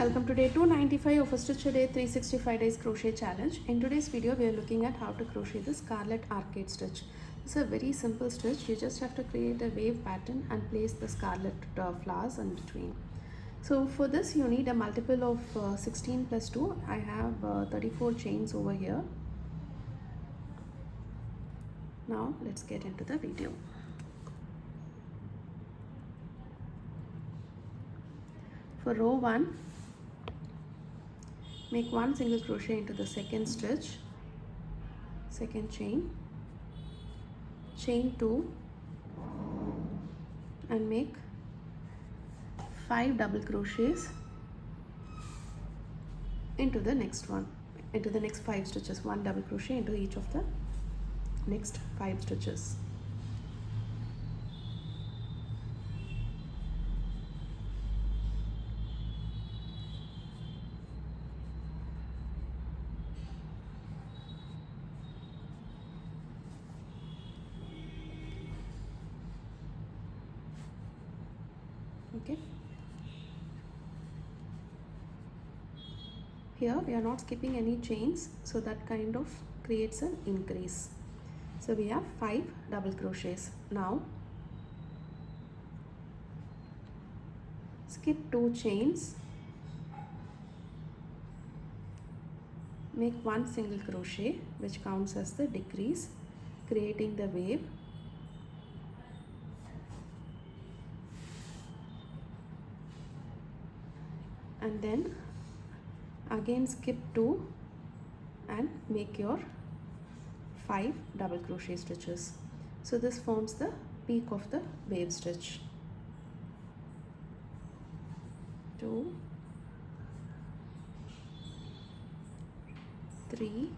welcome to day 295 of a Stitch a Day 365 days crochet challenge. In today's video we are looking at how to crochet the Scarlet Arcade stitch. It's a very simple stitch. You just have to create a wave pattern and place the scarlet flowers in between. So for this you need a multiple of 16 plus 2. I have 34 chains over here. Now let's get into the video. For row 1, make one single crochet into the second stitch, second chain, chain 2 and make 5 double crochets into the next one, into the next 5 stitches, 1 double crochet into each of the next 5 stitches. Okay, here we are not skipping any chains, so that kind of creates an increase. So we have 5 double crochets. Now skip 2 chains, make 1 single crochet which counts as the decrease, creating the wave. And then again skip 2 and make your 5 double crochet stitches. So this forms the peak of the wave stitch. 2, 3,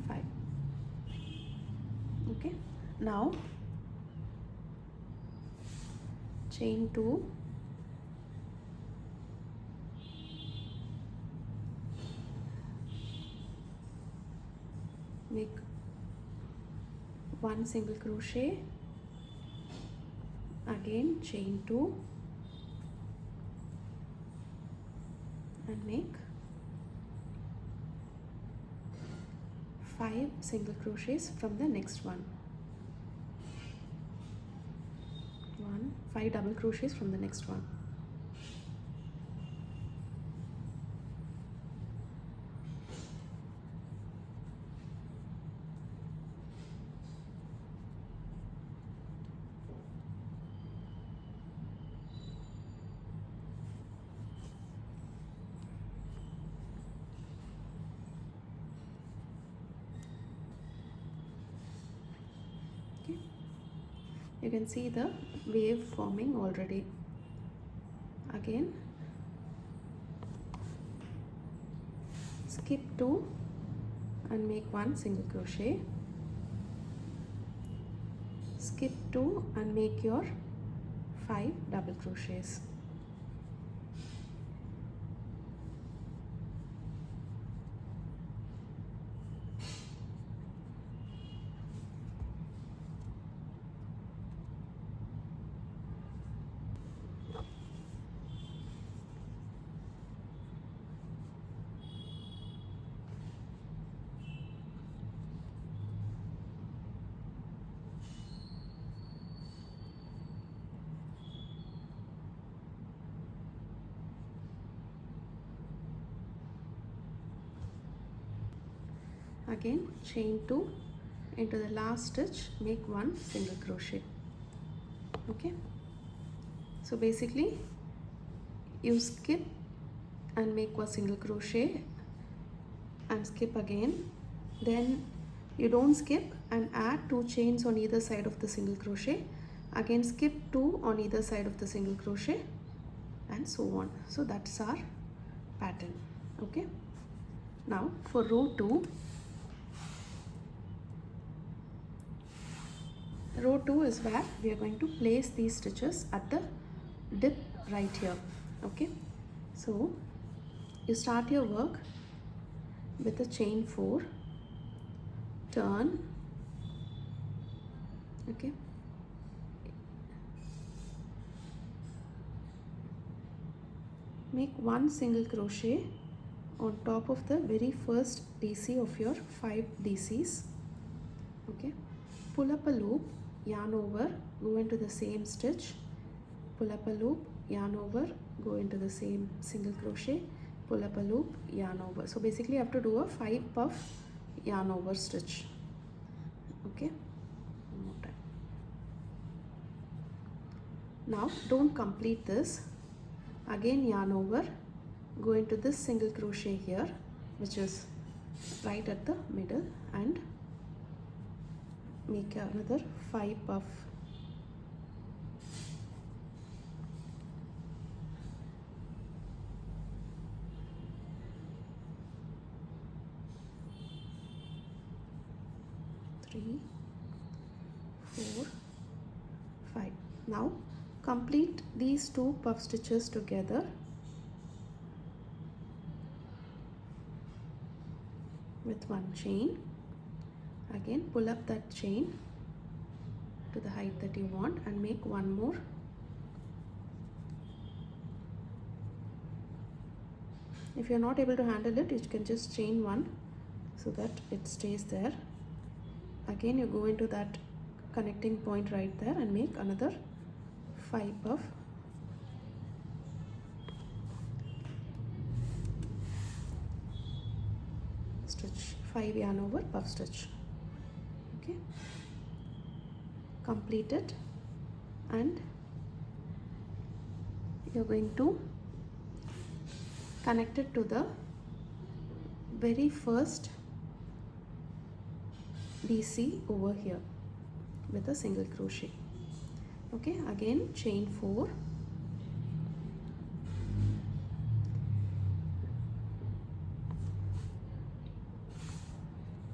5. Okay, now chain 2, make 1 single crochet, again chain 2 and make 5 single crochets from the next one. 5 double crochets from the next one. You can see the wave forming already. Again skip 2 and make 1 single crochet, skip 2 and make your 5 double crochets. Again chain 2 into the last stitch, make 1 single crochet. Okay, so basically you skip and make 1 single crochet and skip again, then you don't skip and add 2 chains on either side of the single crochet, again skip 2 on either side of the single crochet and so on. So that's our pattern. Okay, now for row 2, row 2 is where we are going to place these stitches at the dip right here. Okay, so you start your work with a chain 4, turn, okay, make 1 single crochet on top of the very first DC of your 5 DCs. Okay, pull up a loop, yarn over, go into the same stitch, pull up a loop, yarn over, go into the same single crochet, pull up a loop, yarn over. So basically you have to do a 5 puff yarn over stitch. Okay, one more time. Now don't complete this, again yarn over, go into this single crochet here, which is right at the middle, and make another 5 puff. Three, 4, 5. Now complete these 2 puff stitches together with 1 chain. Again pull up that chain to the height that you want and make 1 more. If you are not able to handle it, you can just chain 1 so that it stays there. Again you go into that connecting point right there and make another 5 puff. Stitch 5 yarn over puff stitch. Okay, complete it, and you're going to connect it to the very first DC over here with a single crochet. Okay, again chain 4,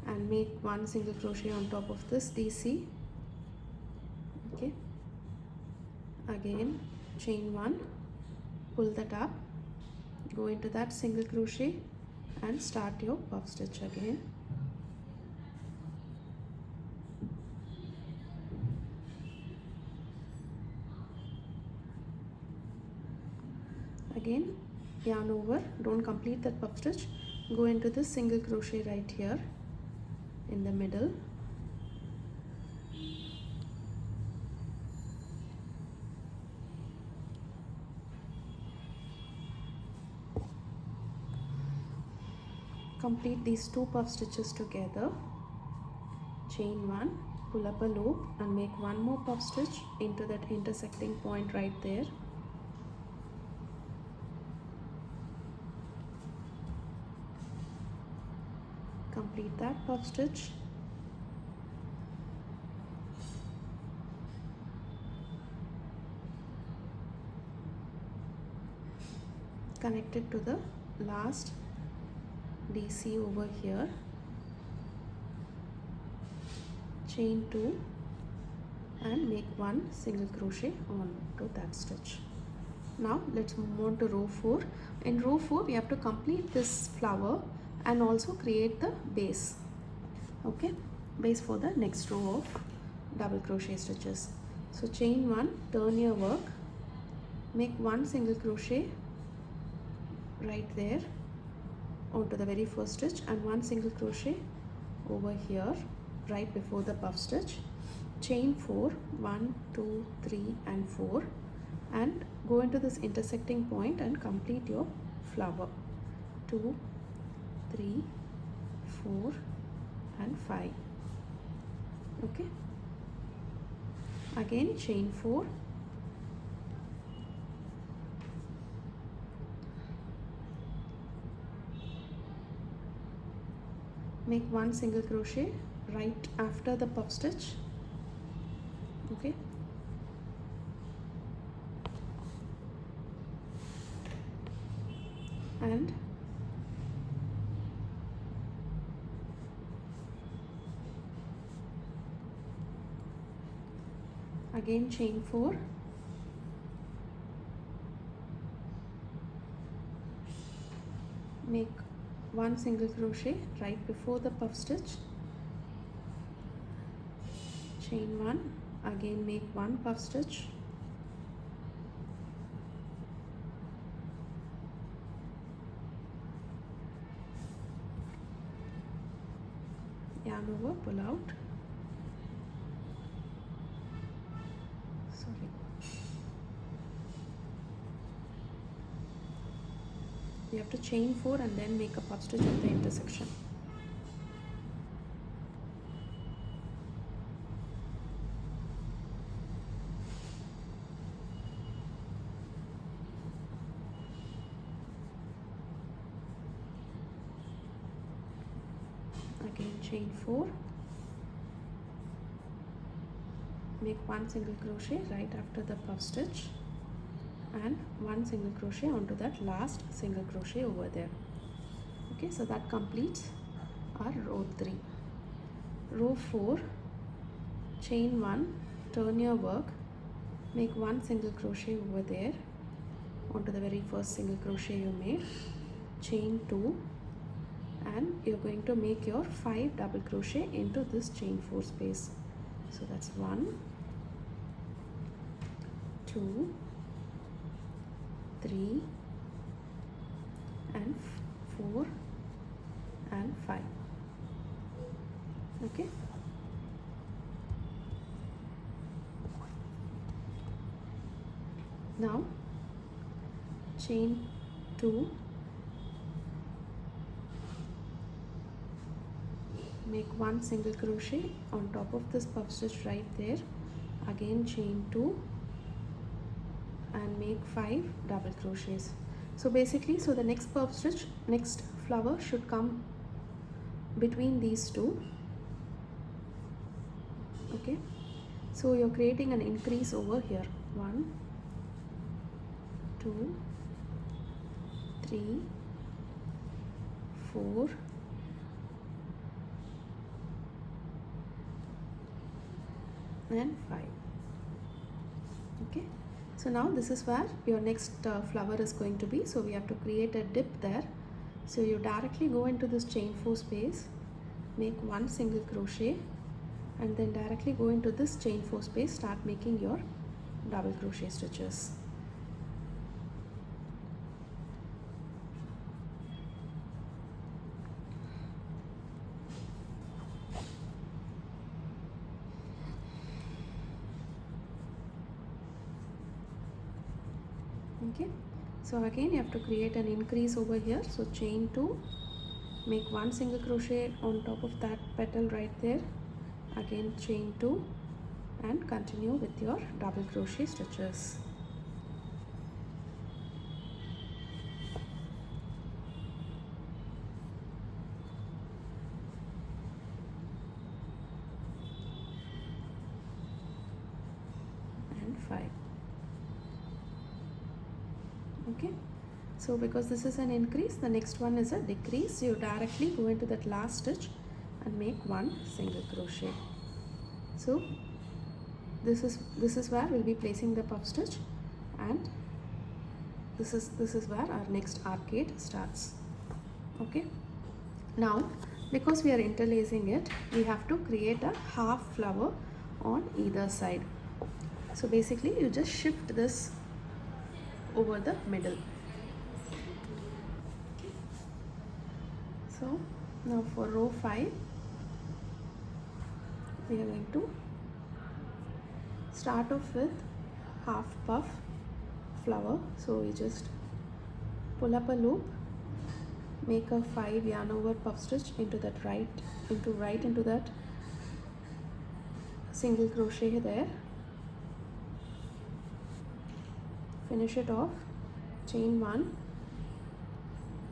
and make 1 single crochet on top of this DC. Okay, again chain 1, pull that up, go into that single crochet and start your puff stitch again. Again yarn over, don't complete that puff stitch, go into this single crochet right here in the middle, complete these 2 puff stitches together, chain 1, pull up a loop and make 1 more puff stitch into that intersecting point right there. Complete that puff stitch, connect it to the last DC over here, chain 2 and make 1 single crochet on to that stitch. Now let's move on to row 4. In row 4 we have to complete this flower and also create the base. Okay, base for the next row of double crochet stitches. So chain 1, turn your work, make 1 single crochet right there onto the very first stitch and 1 single crochet over here right before the puff stitch, chain 4, 1, 2, 3 and 4, and go into this intersecting point and complete your flower. 2, 3, 4 and 5. Okay, again chain 4, make 1 single crochet right after the puff stitch. Okay, and again chain 4, make 1 single crochet right before the puff stitch, chain 1, again make 1 puff stitch, yarn over, pull out, sorry, you have to chain 4 and then make a puff stitch at the intersection. Again chain 4, make 1 single crochet right after the puff stitch and 1 single crochet onto that last single crochet over there. Okay, so that completes our row 3. Row 4, chain 1, turn your work, make 1 single crochet over there onto the very first single crochet you made, chain 2, and you're going to make your 5 double crochet into this chain 4 space. So that's 1, 2, 3 and 4 and 5. Okay, now chain 2, make 1 single crochet on top of this puff stitch right there, again chain 2 and make 5 double crochets. So basically, so the next puff stitch, next flower should come between these two. Okay, so you're creating an increase over here, 1, 2, 3, 4, and 5. Okay, so now this is where your next flower is going to be. So we have to create a dip there. So you directly go into this chain 4 space, make 1 single crochet and then directly go into this chain 4 space, start making your double crochet stitches. Okay, so again you have to create an increase over here. So chain 2, make 1 single crochet on top of that petal right there, again chain 2 and continue with your double crochet stitches. And 5. Okay, so because this is an increase, the next one is a decrease. So you directly go into that last stitch and make 1 single crochet. So this is where we'll be placing the puff stitch, and this is where our next arcade starts. Okay, now because we are interlacing it, we have to create a half flower on either side. So basically you just shift this over the middle. So now for row 5, we are going to start off with half puff flower. So we just pull up a loop, make a 5 yarn over puff stitch into that right into that single crochet there, finish it off, chain 1,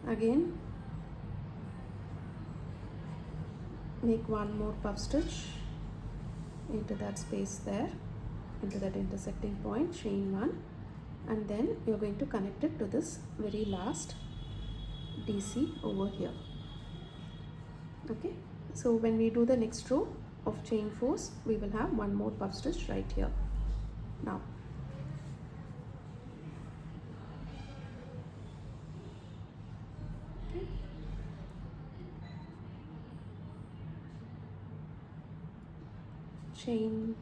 again make 1 more puff stitch into that space there, into that intersecting point, chain 1, and then you're going to connect it to this very last DC over here. Okay, so when we do the next row of chain 4s, we will have 1 more puff stitch right here. now. Okay. Chain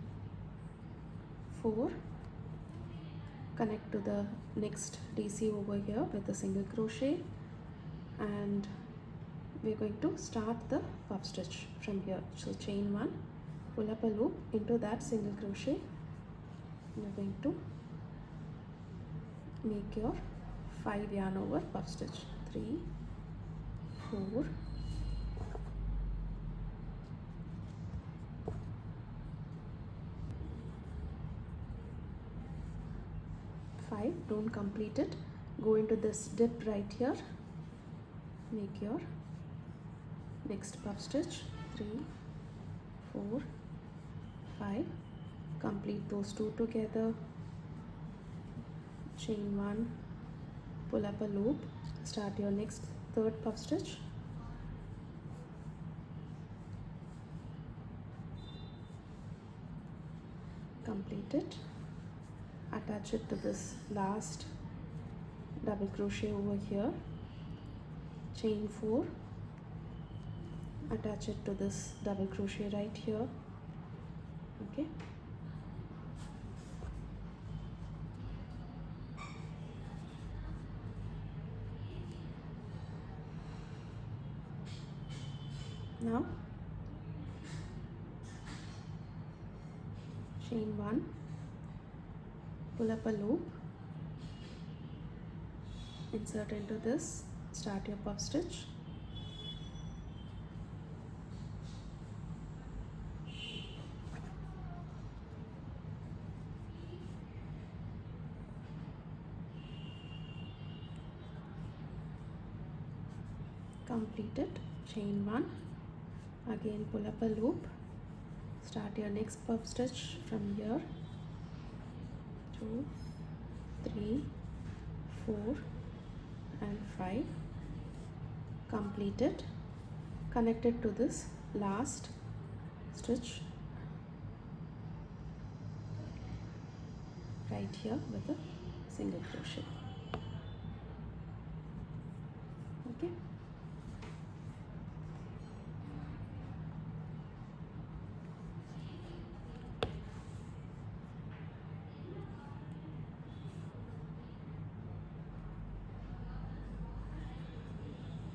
4, connect to the next DC over here with a single crochet, and we're going to start the puff stitch from here. So chain 1, pull up a loop into that single crochet, and you're going to make your 5 yarn over puff stitch. 3, 4, 5. Don't complete it, go into this dip right here, make your next puff stitch. 3, 4, 5. Complete those two together. Chain 1, pull up a loop, start your next third puff stitch. Complete it. Attach it to this last double crochet over here. Chain 4, attach it to this double crochet right here. Okay. Now chain 1, pull up a loop, insert into this, start your puff stitch. Complete it. Chain 1, again pull up a loop, start your next puff stitch from here. 2, 3, 4 and 5. Complete it. Connect it to this last stitch right here with a single crochet. Okay.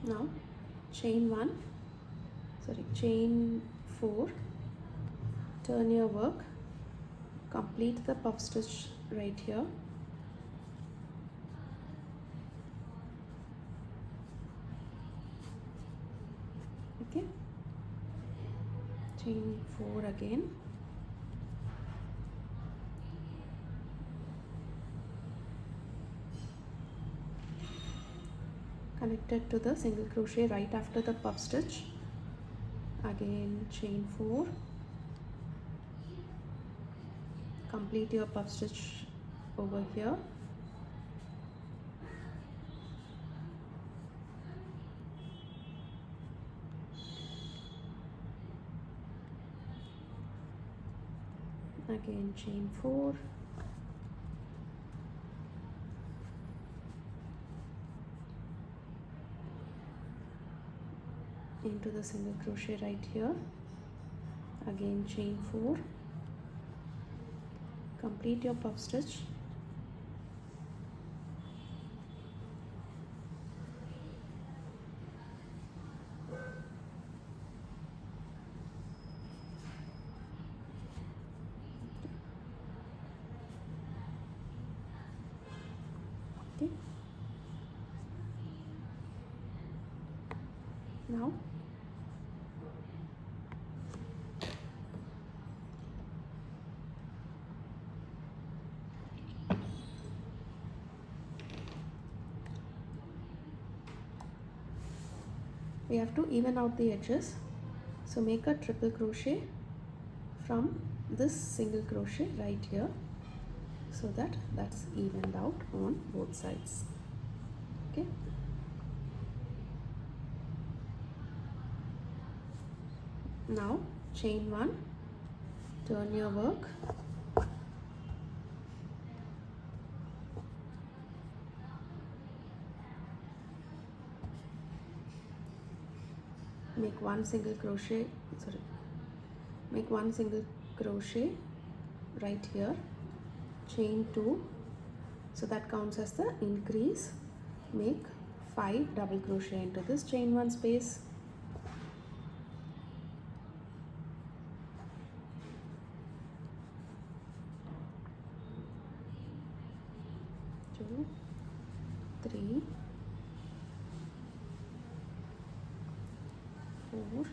Now chain 4, turn your work, complete the puff stitch right here. Okay. Chain 4 again. Connected to the single crochet right after the puff stitch. Again chain 4, complete your puff stitch over here. Again chain 4, into the single crochet right here. Again chain 4, complete your puff stitch. Okay. Now we have to even out the edges, so make a triple crochet from this single crochet right here, so that that's evened out on both sides. Okay. Now chain 1, turn your work, make one single crochet, sorry, make one single crochet right here, chain 2, so that counts as the increase. Make 5 double crochet into this chain 1 space, two, 3, 4,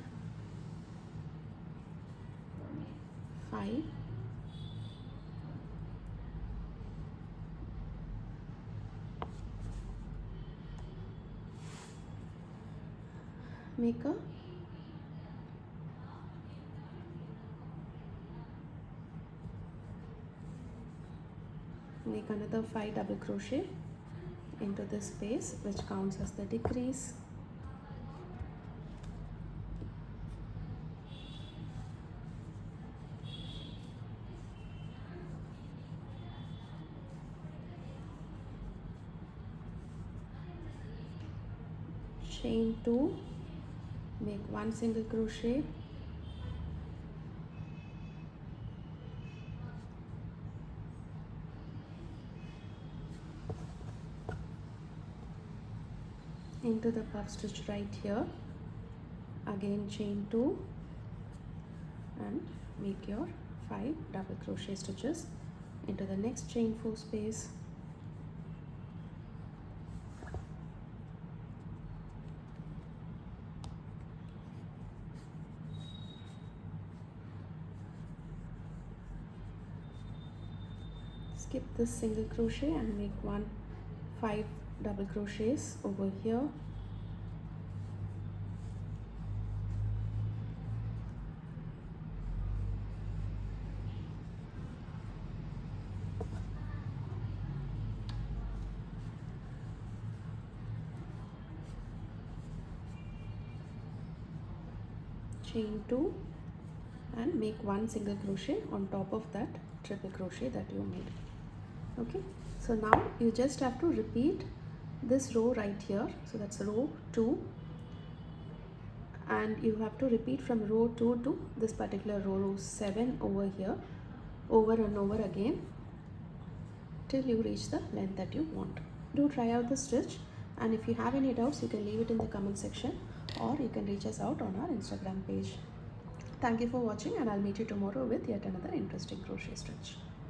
5, make another 5 double crochet into this space, which counts as the decrease. Chain 2, make one single crochet, into the puff stitch right here, again chain 2 and make your 5 double crochet stitches into the next chain 4 space. Skip this single crochet and make 5 double crochets over here. Chain 2 and make one single crochet on top of that triple crochet that you made. Okay, so now you just have to repeat this row right here, so that's row 2, and you have to repeat from row 2 to this particular row 7 over here, over and over again till you reach the length that you want. Do try out the stitch, and if you have any doubts you can leave it in the comment section, or you can reach us out on our Instagram page. Thank you for watching, and I'll meet you tomorrow with yet another interesting crochet stitch.